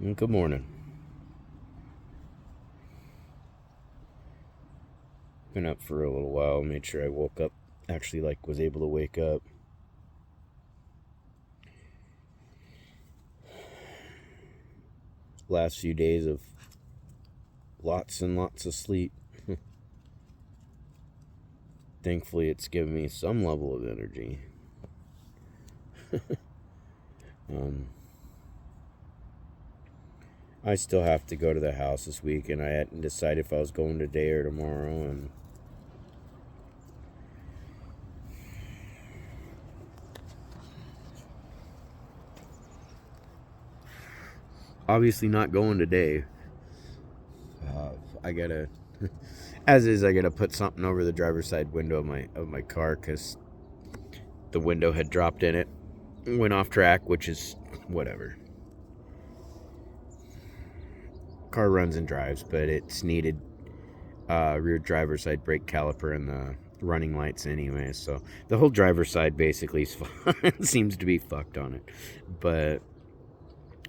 Good morning. Been up for a little while. Made sure I woke up. Actually, was able to wake up. Last few days of lots and lots of sleep. Thankfully, it's given me some level of energy. um, I still have to go to the house this week, and I hadn't decided if I was going today or tomorrow. And obviously, not going today. I gotta, as is, I gotta put something over the driver's side window of my car because the window had dropped in it, went off track, which is whatever. Car runs and drives, but it's needed rear driver's side brake caliper and the running lights anyway. So the whole driver's side basically seems to be fucked on it, but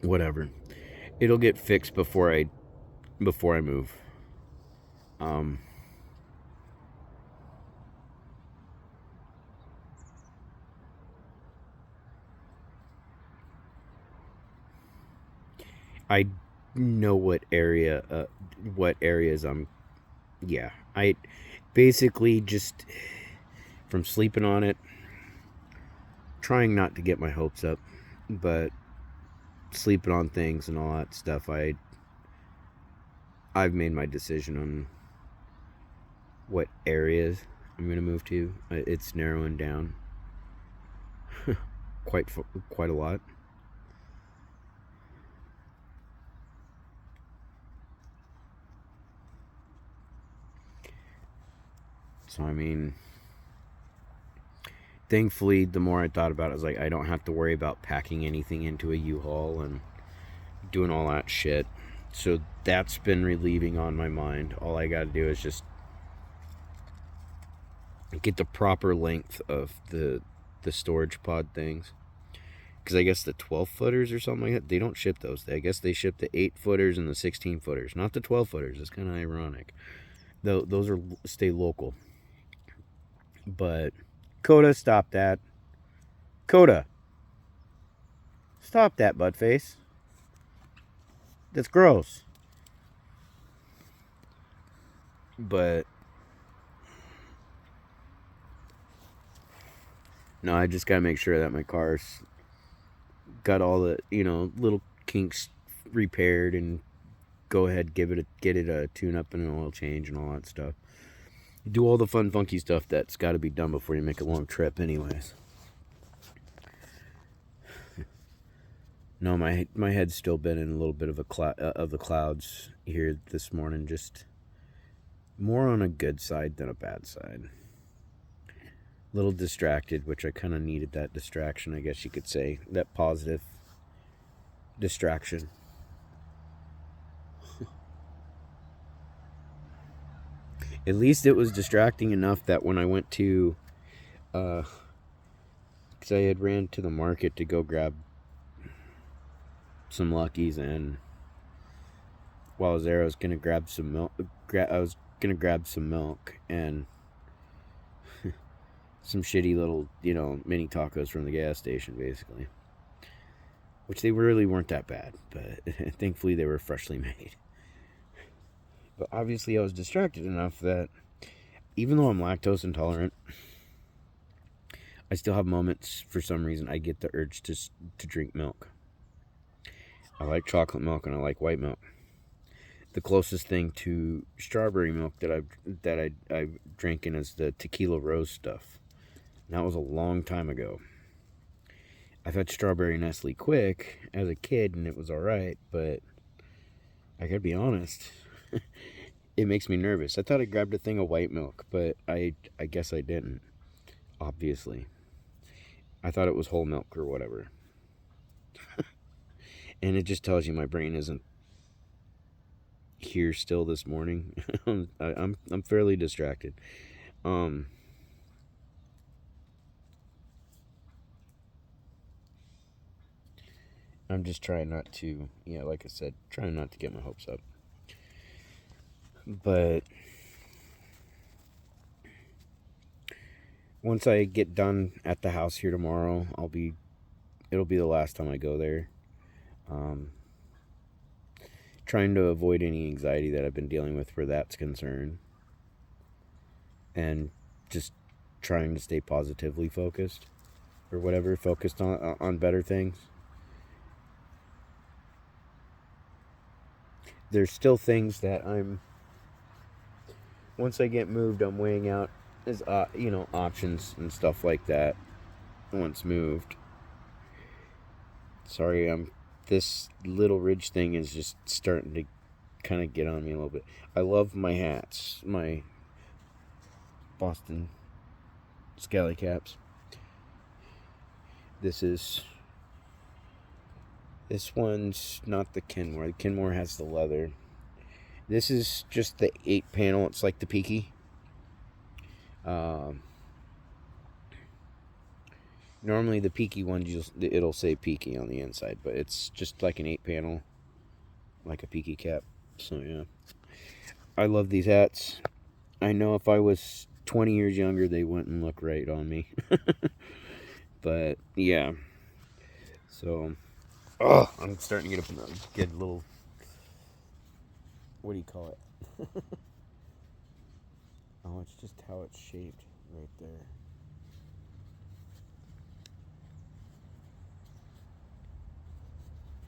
whatever. It'll get fixed before I move. Um, I know what areas I'm. Yeah, I basically just from sleeping on it, trying not to get my hopes up, but sleeping on things and all that stuff. I've made my decision on what areas I'm gonna move to. It's narrowing down quite quite a lot. So I mean, thankfully, the more I thought about it, I was like, I don't have to worry about packing anything into a U-Haul and doing all that shit. So that's been relieving on my mind. All I got to do is just get the proper length of the storage pod things. Because I guess the 12 footers or something like that, they don't ship those. I guess they ship the 8 footers and the 16 footers, not the 12 footers. It's kind of ironic. Though those are stay local. But Coda, stop that. Coda, stop that, buttface. That's gross. But no, I just gotta make sure that my car's got all the little kinks repaired and go ahead get it a tune up and an oil change and all that stuff. Do all the fun funky stuff that's got to be done before you make a long trip, anyways. No, my head's still been in a little bit of of the clouds here this morning. Just more on a good side than a bad side. A little distracted, which I kind of needed that distraction, I guess you could say. That positive distraction. At least it was distracting enough that when I went to, because I had ran to the market to go grab some Luckies, and while I was there, I was gonna grab some milk. I was gonna grab some milk and some shitty little, mini tacos from the gas station, basically. Which they really weren't that bad, but thankfully they were freshly made. But obviously, I was distracted enough that even though I'm lactose intolerant, I still have moments, for some reason, I get the urge to drink milk. I like chocolate milk and I like white milk. The closest thing to strawberry milk that I've drinking is the tequila rose stuff. And that was a long time ago. I've had strawberry Nestle Quick as a kid and it was alright, but I gotta be honest, it makes me nervous. I thought I grabbed a thing of white milk, but I guess I didn't. Obviously. I thought it was whole milk or whatever. And it just tells you my brain isn't here still this morning. I'm fairly distracted. Um I'm just trying not to, like I said, trying not to get my hopes up. But once I get done at the house here tomorrow, it'll be the last time I go there. Trying to avoid any anxiety that I've been dealing with where that's concerned. And just trying to stay positively focused or whatever, focused on better things. There's still things that once I get moved, I'm weighing out as options and stuff like that once moved. Sorry, this little ridge thing is just starting to kind of get on me a little bit. I love my hats, my Boston Scally caps. This one's not the Kenmore. The Kenmore has the leather. This is just the 8 panel. It's like the Peaky. Normally the Peaky one, it'll say Peaky on the inside, but it's just like an 8 panel, like a Peaky cap. So yeah, I love these hats. I know if I was 20 years younger, they wouldn't look right on me. But yeah, so I'm starting to get a little, what do you call it? Oh, it's just how it's shaped right there.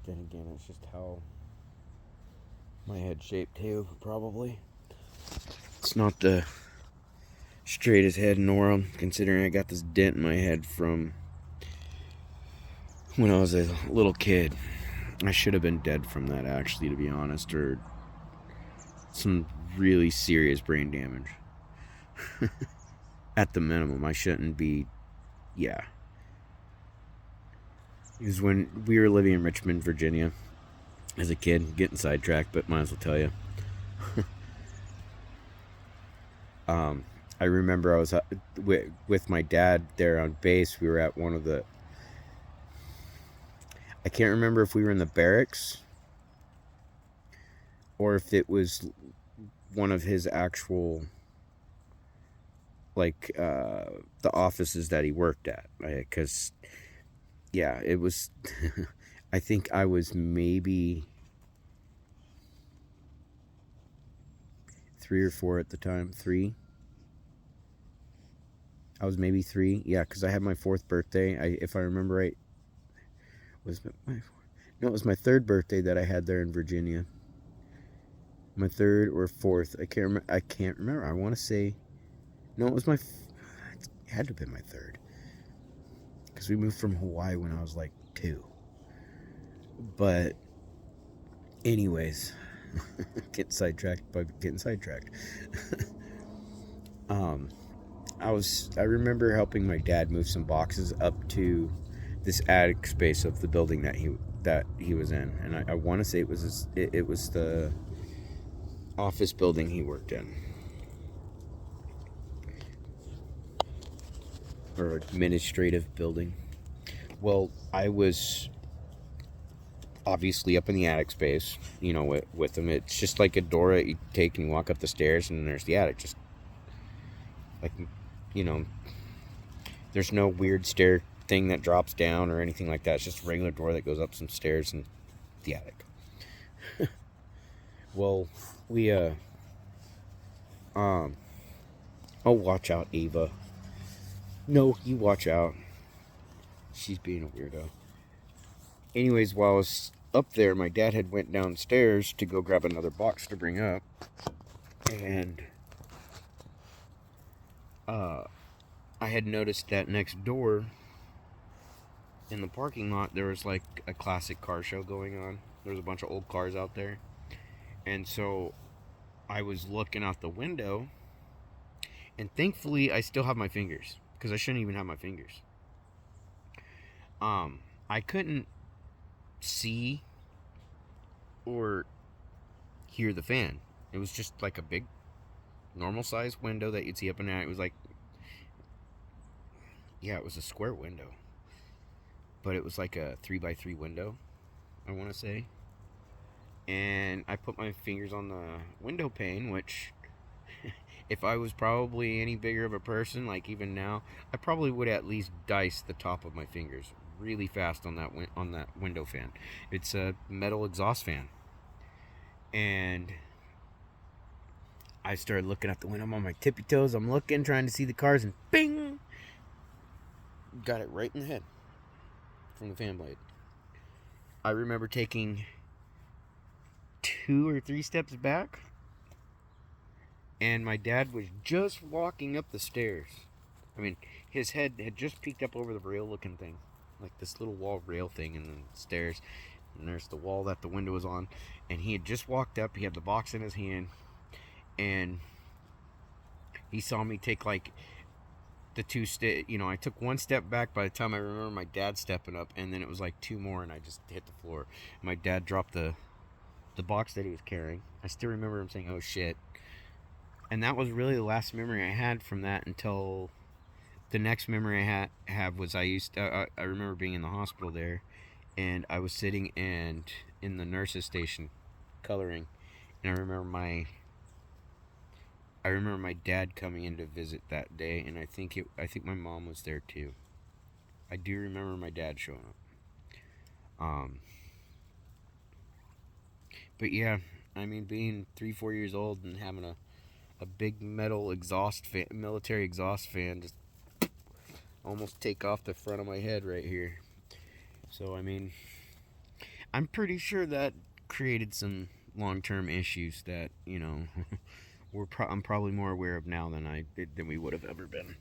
Then again, it's just how my head's shaped too, probably. It's not the straightest head in the world, considering I got this dent in my head from when I was a little kid. I should have been dead from that, actually, to be honest, or some really serious brain damage. At the minimum, I shouldn't be, yeah. It was when we were living in Richmond, Virginia, as a kid, getting sidetracked, but might as well tell you. I remember I was with my dad there on base. We were at one of the, I can't remember if we were in the barracks or if it was one of his actual, like, the offices that he worked at. Because, yeah, it was, I think I was maybe 3 or 4 at the time. 3. I was maybe 3. Yeah, because I had my 4th birthday. If I remember right, was it my 4th? No, it was my 3rd birthday that I had there in Virginia. My 3rd or 4th. I can't remember. I want to say, no, it was it had to have been my 3rd. Because we moved from Hawaii when I was like 2. But, anyways, getting sidetracked by getting sidetracked. I remember helping my dad move some boxes up to this attic space of the building that he was in, and I want to say it was the office building he worked in, or administrative building. Well, I was obviously up in the attic space, with him. It's just like a door that you take and you walk up the stairs, and there's the attic. Just like, there's no weird stair thing that drops down or anything like that. It's just a regular door that goes up some stairs in the attic. Well, we oh, watch out, Ava. No, you watch out. She's being a weirdo. Anyways, while I was up there, my dad had went downstairs to go grab another box to bring up, and I had noticed that next door in the parking lot there was like a classic car show going on. There was a bunch of old cars out there, and so I was looking out the window, and thankfully I still have my fingers, because I shouldn't even have my fingers. I couldn't see or hear the fan. It was just like a big normal sized window that you'd see up and down. It was like, yeah, it was a square window, but it was like a 3x3 window. I want to say. And I put my fingers on the window pane, which, if I was probably any bigger of a person, like even now, I probably would at least dice the top of my fingers really fast on that window fan. It's a metal exhaust fan, and I started looking out the window. I'm on my tippy toes. I'm looking, trying to see the cars, and bing! Got it right in the head from the fan blade. I remember taking 2 or 3 steps back, and my dad was just walking up the stairs. I mean, his head had just peeked up over the rail looking thing, like this little wall rail thing in the stairs, and there's the wall that the window was on, and he had just walked up. He had the box in his hand, and he saw me take like the 2 step. I took 1 step back. By the time I remember my dad stepping up, and then it was like 2 more, and I just hit the floor. My dad dropped the box that he was carrying. I still remember him saying, "Oh shit." And that was really the last memory I had from that, until the next memory I have was I remember being in the hospital there, and I was sitting in the nurse's station coloring, and I remember my dad coming in to visit that day, and I think my mom was there too. I do remember my dad showing up. But yeah, I mean, being 3-4 years old and having a big metal military exhaust fan just almost take off the front of my head right here. So I mean, I'm pretty sure that created some long-term issues that I'm probably more aware of now than we would have ever been.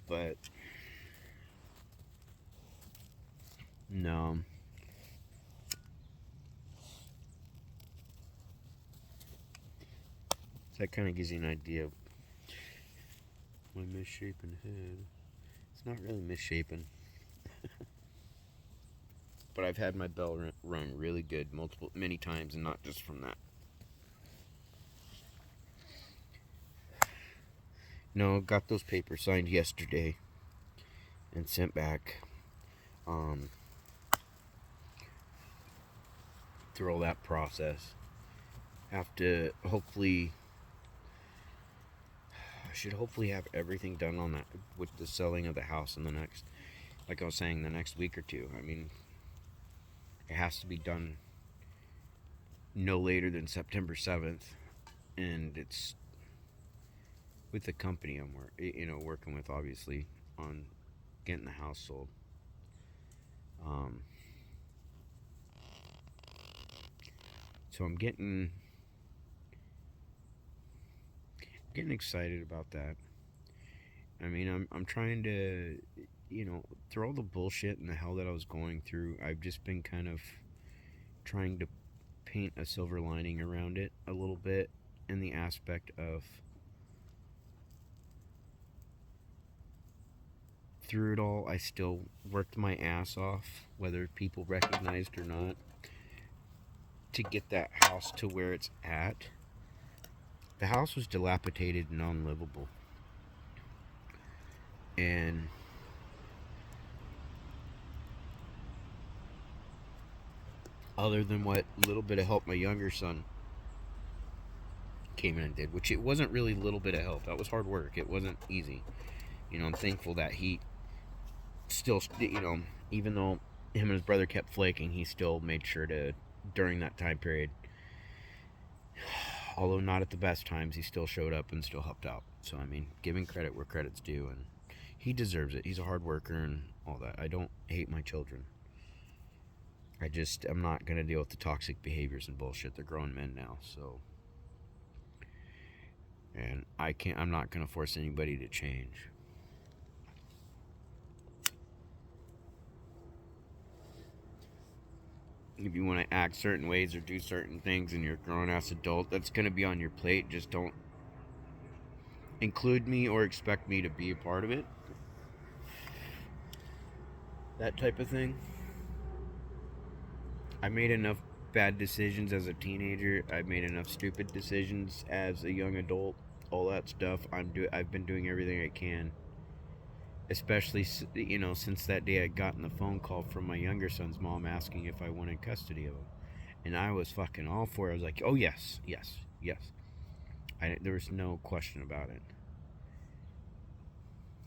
But no. So that kind of gives you an idea of my misshapen head. It's not really misshapen. But I've had my bell rung really good many times, and not just from that. No, got those papers signed yesterday and sent back. Through all that process, I should hopefully have everything done on that with the selling of the house in the next, like I was saying, the next week or 2. I mean, it has to be done no later than September 7th, and it's with the company I'm working with, obviously, on getting the house sold. So I'm getting excited about that. I mean, I'm trying to, through all the bullshit and the hell that I was going through, I've just been kind of trying to paint a silver lining around it a little bit, in the aspect of, through it all, I still worked my ass off, whether people recognized or not, to get that house to where it's at. The house was dilapidated and unlivable. And other than what little bit of help my younger son came in and did, which it wasn't really little bit of help. That was hard work. It wasn't easy. I'm thankful that he still, even though him and his brother kept flaking, he still made sure to, during that time period, although not at the best times, he still showed up and still helped out. So, I mean, giving credit where credit's due, and he deserves it. He's a hard worker and all that. I don't hate my children. I'm not going to deal with the toxic behaviors and bullshit. They're grown men now, so. And I'm not going to force anybody to change. If you want to act certain ways or do certain things and you're a grown-ass adult, that's going to be on your plate. Just don't include me or expect me to be a part of it. That type of thing. I made enough bad decisions as a teenager. I've made enough stupid decisions as a young adult. All that stuff. I've been doing everything I can Especially, since that day I'd gotten the phone call from my younger son's mom asking if I wanted custody of him. And I was fucking all for it. I was like, oh, yes, yes, yes. There was no question about it.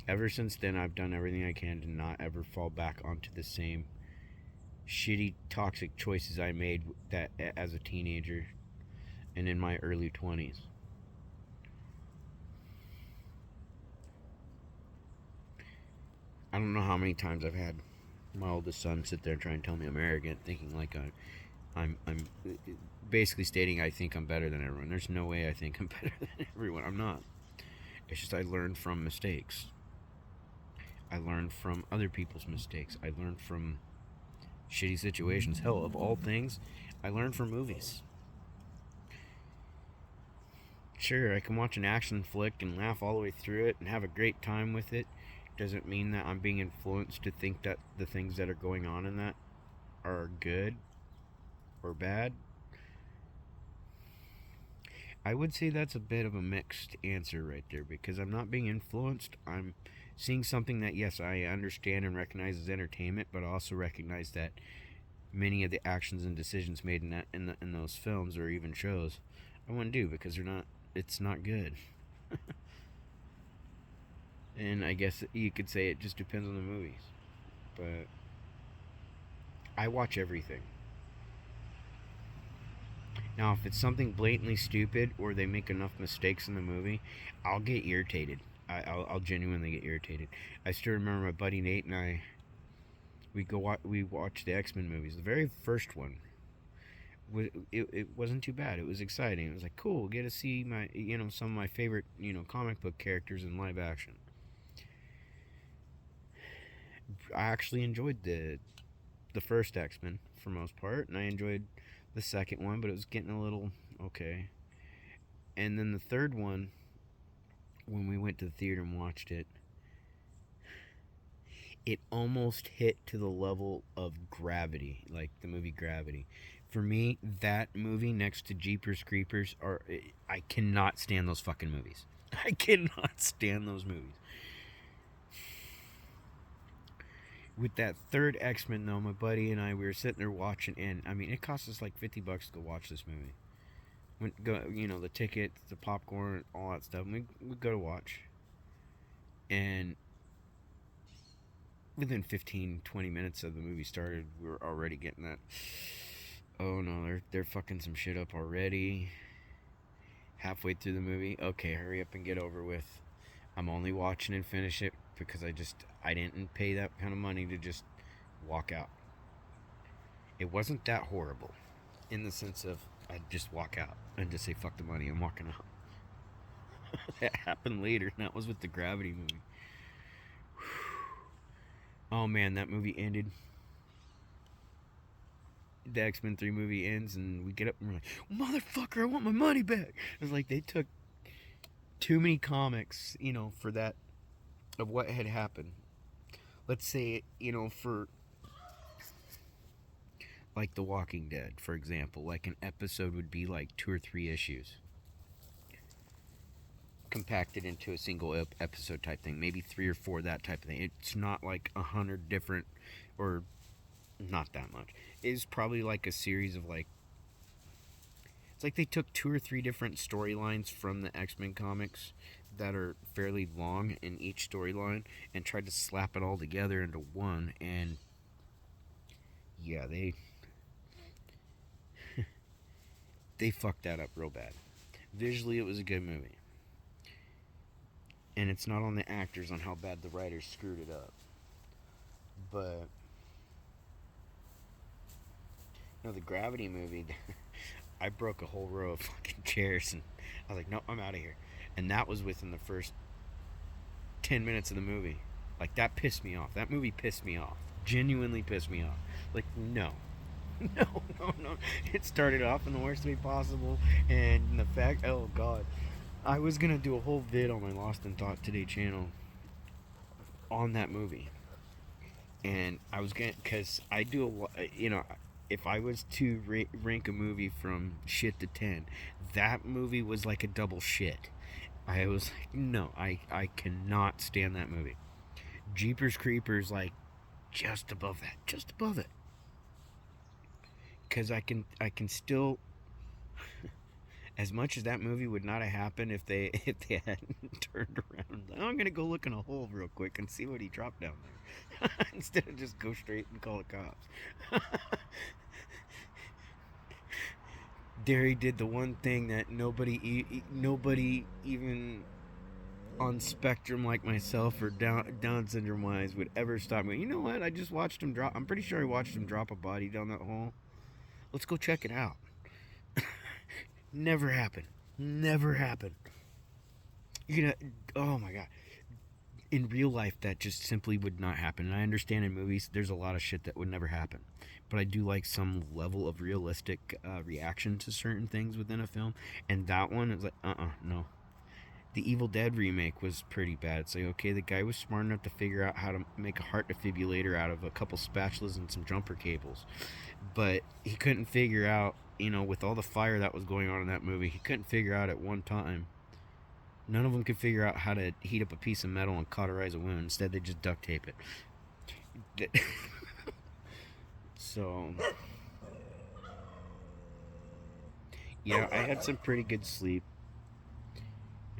Ever since then, I've done everything I can to not ever fall back onto the same shitty, toxic choices I made that as a teenager and in my early 20s. I don't know how many times I've had my oldest son sit there and try and tell me I'm arrogant, thinking like I'm basically stating I think I'm better than everyone. There's no way I think I'm better than everyone. I'm not. It's just I learned from mistakes. I learned from other people's mistakes. I learned from shitty situations. Hell, of all things, I learned from movies. Sure, I can watch an action flick and laugh all the way through it and have a great time with it. Doesn't mean that I'm being influenced to think that the things that are going on in that are good or bad. I would say that's a bit of a mixed answer right there, because I'm not being influenced. I'm seeing something that, yes, I understand and recognize as entertainment, but also recognize that many of the actions and decisions made in those films or even shows I wouldn't do, because it's not good. And I guess you could say it just depends on the movies. But I watch everything. Now, if it's something blatantly stupid or they make enough mistakes in the movie, I'll get irritated. I'll genuinely get irritated. I still remember my buddy Nate and I. We watched the X-Men movies. The very first one, it wasn't too bad. It was exciting. It was like, cool, get to see some of my favorite comic book characters in live action. I actually enjoyed the first X-Men for most part, and I enjoyed the second one, but it was getting a little okay. And then the third one, when we went to the theater and watched it, it almost hit to the level of Gravity, like the movie Gravity. For me, that movie next to Jeepers Creepers I cannot stand those fucking movies. I cannot stand those movies. With that third X-Men though, my buddy and I, we were sitting there watching, and I mean, it cost us like $50 to go watch this movie. The ticket, the popcorn, all that stuff. And we go to watch, and within 15-20 minutes of the movie started, we were already getting that. Oh no, they're fucking some shit up already. Halfway through the movie, okay, hurry up and get over with. I'm only watching and finish it because I didn't pay that kind of money to just walk out. It wasn't that horrible, in the sense of I'd just walk out and just say fuck the money, I'm walking out. That happened later, and that was with the Gravity movie. Oh man, that movie ended. The X-Men 3 movie ends, and we get up and we're like, motherfucker, I want my money back. It's like they took too many comics, for that, of what had happened. Let's say, for like The Walking Dead, for example, like an episode would be like 2 or 3 issues compacted into a single episode type thing, maybe 3 or 4, that type of thing. It's not like 100 different, or not that much. It's probably like a series of like, it's like they took 2 or 3 different storylines from the X-Men comics that are fairly long in each storyline and tried to slap it all together into one, and yeah, they fucked that up real bad. Visually, it was a good movie. And it's not on the actors on how bad the writers screwed it up. But the Gravity movie, I broke a whole row of fucking chairs, and I was like, no, I'm out of here. And that was within the first 10 minutes of the movie. Like, that pissed me off. That movie pissed me off. Genuinely pissed me off. Like, no. No. It started off in the worst way possible, and the fact, oh god. I was gonna do a whole vid on my Lost in Thought Today channel on that movie. And I was gonna, because I do if I was to rank a movie from shit to 10, that movie was like a double shit. I was like, no, I cannot stand that movie. Jeepers Creepers, like, just above that. Just above it. Because I can still... As much as that movie would not have happened if they hadn't turned around. I'm gonna go look in a hole real quick and see what he dropped down there, instead of just go straight and call the cops. Derry did the one thing that nobody even on spectrum like myself or Down syndrome wise would ever stop me. You know what? I just watched him drop. I'm pretty sure I watched him drop a body down that hole. Let's go check it out. Never happened. Never happened. Oh my god. In real life, that just simply would not happen. And I understand in movies, there's a lot of shit that would never happen. But I do like some level of realistic reaction to certain things within a film. And that one is like, no. The Evil Dead remake was pretty bad. It's like, okay, the guy was smart enough to figure out how to make a heart defibrillator out of a couple spatulas and some jumper cables. But he couldn't figure out, with all the fire that was going on in that movie, he couldn't figure out at one time. None of them could figure out how to heat up a piece of metal and cauterize a wound. Instead, they just duct tape it. So, yeah, I had some pretty good sleep.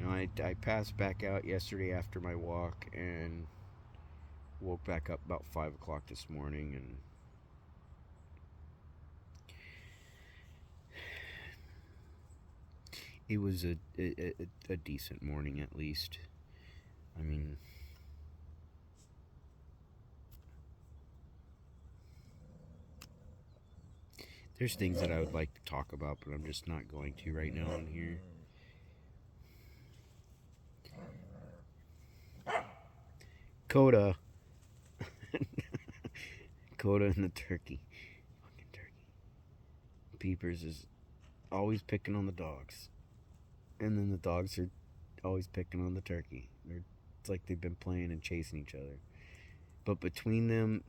I passed back out yesterday after my walk and woke back up about 5 o'clock this morning, and it was a decent morning at least. I mean, there's things that I would like to talk about, but I'm just not going to right now on here. Coda. Coda and the turkey. Fucking turkey. Peepers is always picking on the dogs. And then the dogs are always picking on the turkey. It's like they've been playing and chasing each other. But between them,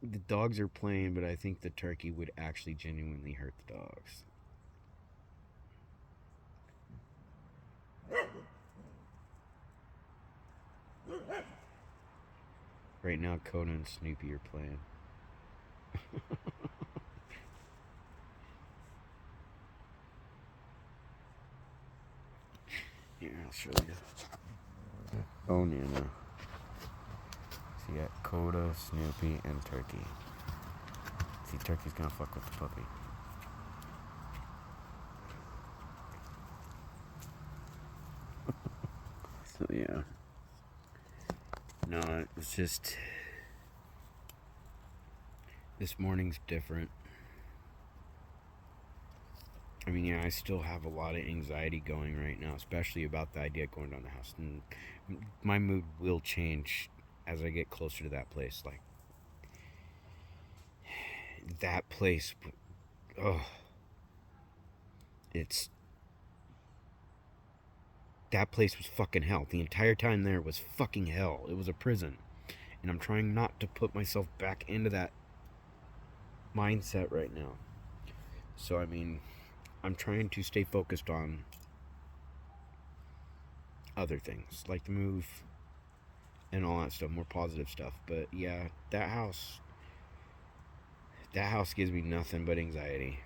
the dogs are playing, but I think the turkey would actually genuinely hurt the dogs. Right now, Coda and Snoopy are playing. Here, I'll show you. Oh, Nana. So you got Coda, Snoopy, and Turkey. See, Turkey's gonna fuck with the puppy. So, yeah. No, it's just... This morning's different. I mean, yeah, I still have a lot of anxiety going right now, especially about the idea of going down the house. And my mood will change as I get closer to that place. Like, that place, that place was fucking hell. The entire time there was fucking hell. It was a prison. And I'm trying not to put myself back into that mindset right now. So, I mean, I'm trying to stay focused on other things, like the move and all that stuff, more positive stuff. But yeah, that house gives me nothing but anxiety.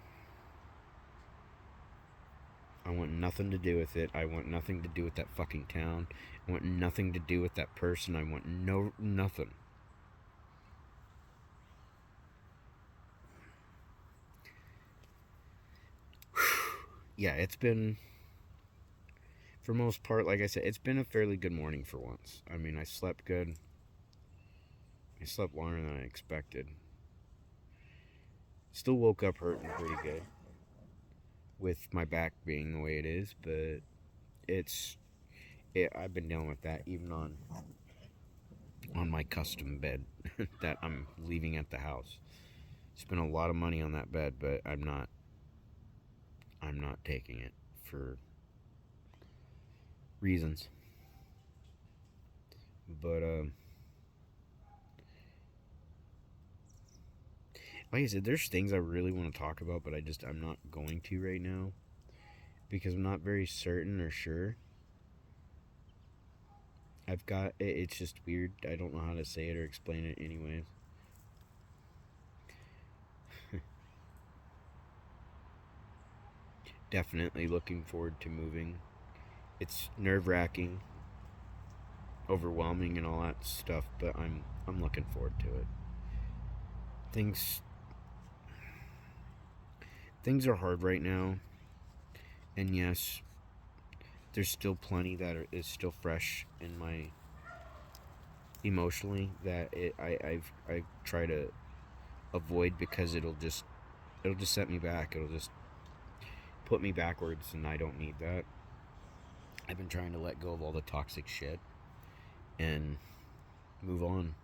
I want nothing to do with it. I want nothing to do with that fucking town. I want nothing to do with that person. I want nothing. Yeah, it's been, for most part, like I said, it's been a fairly good morning for once. I mean, I slept good. I slept longer than I expected. Still woke up hurting pretty good, with my back being the way it is, but I've been dealing with that even on my custom bed that I'm leaving at the house. Spent a lot of money on that bed, but I'm not taking it for reasons. But like I said, there's things I really want to talk about, but I'm not going to right now because I'm not very certain or sure I've got it's just weird. I don't know how to say it or explain it anyways. Definitely looking forward to moving. It's nerve-wracking, overwhelming and all that stuff, but I'm looking forward to it. Things things are hard right now, and yes, there's still plenty that is still fresh in my emotionally that I try to avoid because it'll just set me back. It'll just put me backwards, and I don't need that. I've been trying to let go of all the toxic shit and move on.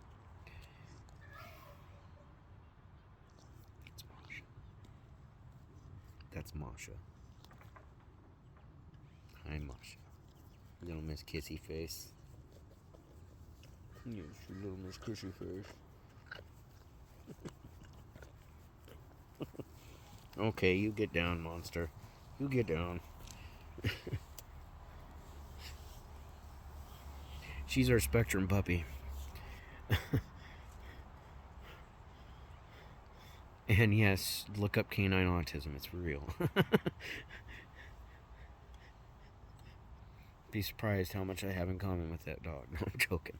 That's Masha. Hi, Masha. Little Miss Kissy Face. Yes, your little Miss Kissy Face. Okay, you get down, monster. You get down. She's our spectrum puppy. And yes, look up canine autism. It's real. Be surprised how much I have in common with that dog. No, I'm joking.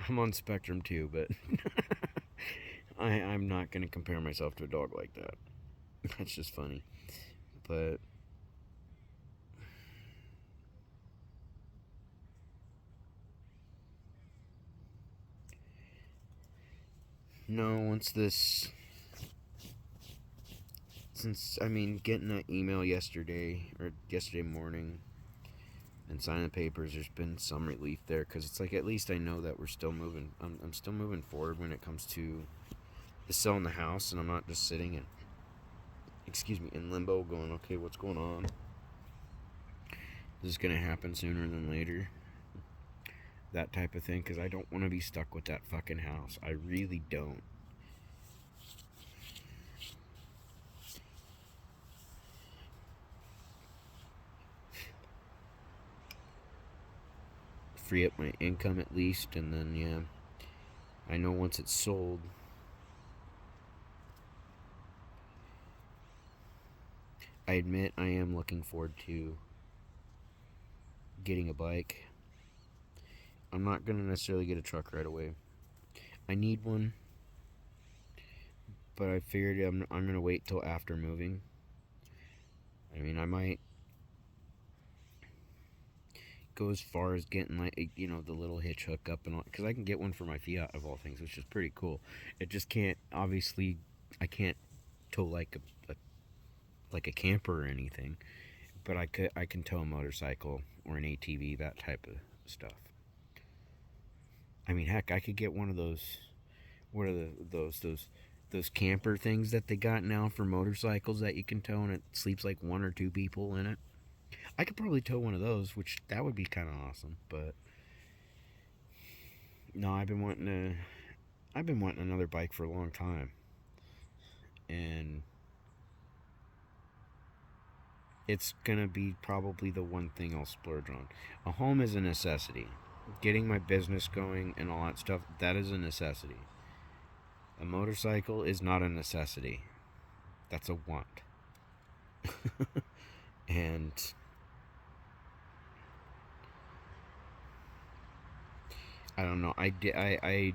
I'm on spectrum too, but I'm not going to compare myself to a dog like that. That's just funny. But no, once this, since I mean, getting that email yesterday morning and signing the papers, there's been some relief there because it's like at least I know that we're still moving. I'm still moving forward when it comes to the selling the house, and I'm not just sitting in limbo, going, okay, what's going on? This is gonna happen sooner than later. That type of thing, because I don't want to be stuck with that fucking house. I really don't. Free up my income at least, and then, yeah, I know once it's sold, I admit I am looking forward to getting a bike. I'm not going to necessarily get a truck right away. I need one, but I figured I'm going to wait till after moving. I mean, I might go as far as getting, like, you know, the little hitch hook up and all, because I can get one for my Fiat of all things, which is pretty cool. It just can't, obviously, I can't tow like a camper or anything, but I can tow a motorcycle or an ATV, that type of stuff. I mean, heck, I could get one of those. What are those camper things that they got now for motorcycles that you can tow and it sleeps like one or two people in it? I could probably tow one of those, which that would be kind of awesome. But no, I've been wanting another bike for a long time, and it's gonna be probably the one thing I'll splurge on. A home is a necessity. Getting my business going and all that stuff, that is a necessity. A motorcycle is not a necessity. That's a want. And I don't know. I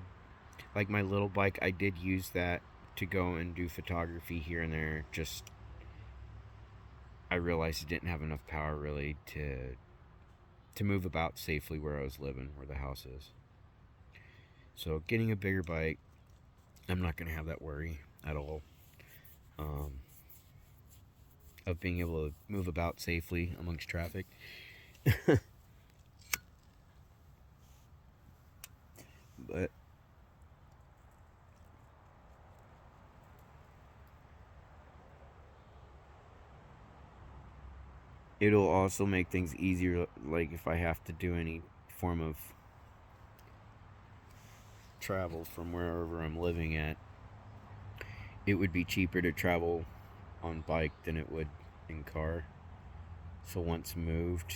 like my little bike. I did use that to go and do photography here and there. Just I realized it didn't have enough power really to move about safely where I was living, where the house is. So getting a bigger bike, I'm not gonna have that worry at all. Um, of being able to move about safely amongst traffic. But it'll also make things easier, like if I have to do any form of travel from wherever I'm living at, it would be cheaper to travel on bike than it would in car. So once moved,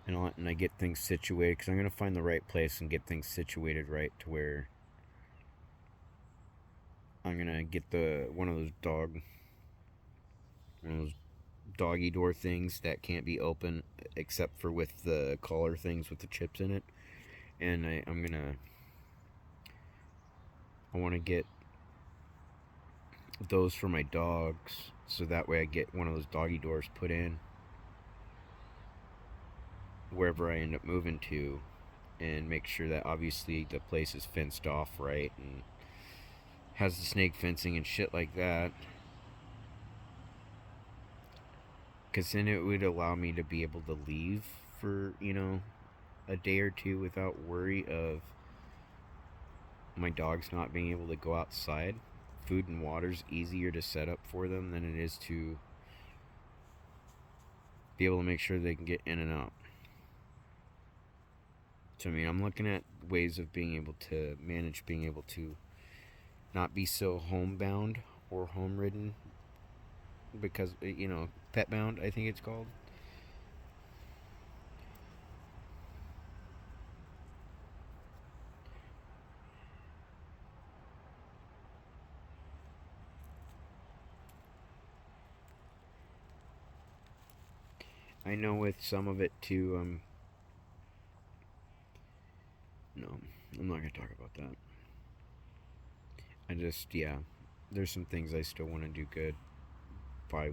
and I get things situated, because I'm going to find the right place and get things situated right to where I'm going to get one of those doggy door things that can't be open except for with the collar things with the chips in it. And I want to get those for my dogs, so that way I get one of those doggy doors put in wherever I end up moving to, and make sure that obviously the place is fenced off right and has the snake fencing and shit like that, because then it would allow me to be able to leave for, a day or two without worry of my dogs not being able to go outside. Food and water's easier to set up for them than it is to be able to make sure they can get in and out. So, I mean, I'm looking at ways of being able to manage being able to not be so homebound or home ridden, because, pet bound, I think it's called. I know with some of it too, no, I'm not going to talk about that. Yeah, there's some things I still want to do good by,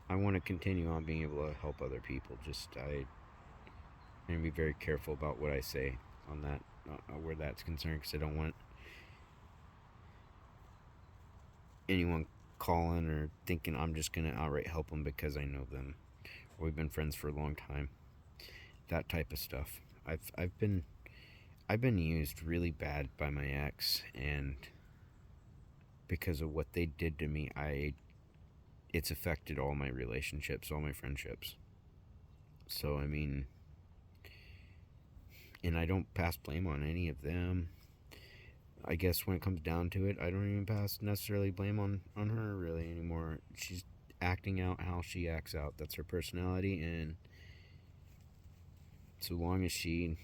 I want to continue on being able to help other people. I'm going to be very careful about what I say on that, where that's concerned, because I don't want anyone calling or thinking I'm just going to outright help them because I know them, or we've been friends for a long time. That type of stuff. I've been used really bad by my ex, and because of what they did to me, it's affected all my relationships, all my friendships. So, I mean, and I don't pass blame on any of them. I guess when it comes down to it, I don't even pass necessarily blame on her really anymore. She's acting out how she acts out. That's her personality, and so long as she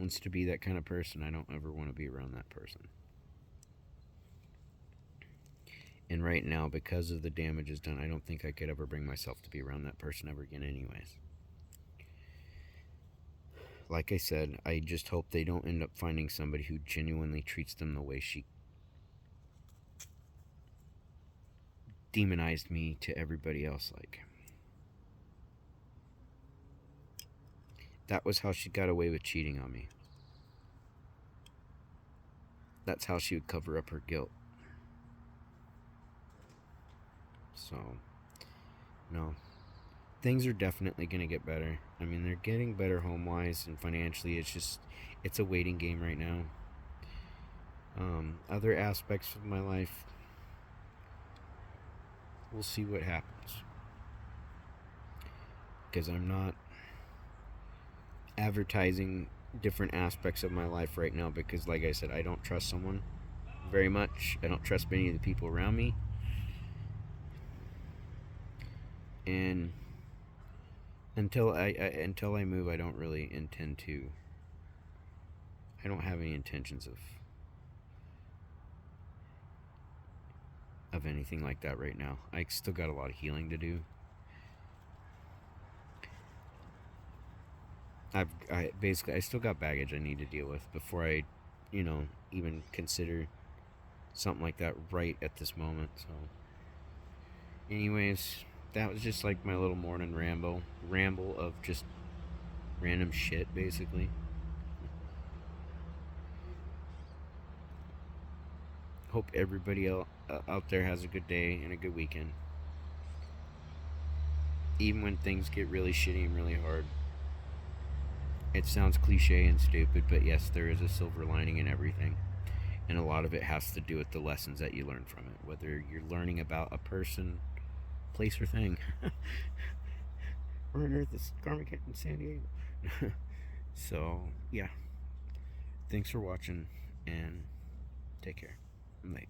wants to be that kind of person, I don't ever want to be around that person. And right now, because of the damages done, I don't think I could ever bring myself to be around that person ever again anyways. Like I said, I just hope they don't end up finding somebody who genuinely treats them the way she demonized me to everybody else. Like, that was how she got away with cheating on me. That's how she would cover up her guilt. So, no. Things are definitely going to get better. I mean, they're getting better home-wise and financially. It's a waiting game right now. Other aspects of my life, we'll see what happens. Because I'm not advertising different aspects of my life right now, because like I said, I don't trust someone very much. I don't trust many of the people around me. And until I move, I don't really intend to. I don't have any intentions of anything like that right now. I still got a lot of healing to do. I still got baggage I need to deal with before I, even consider something like that right at this moment. So, anyways, that was just like my little morning ramble of just random shit, basically. Hope everybody out there has a good day and a good weekend. Even when things get really shitty and really hard. It sounds cliche and stupid, but yes, there is a silver lining in everything. And a lot of it has to do with the lessons that you learn from it. Whether you're learning about a person, place, or thing. We're on Earth, this Carmen in San Diego. So, yeah. Thanks for watching, and take care. Bye.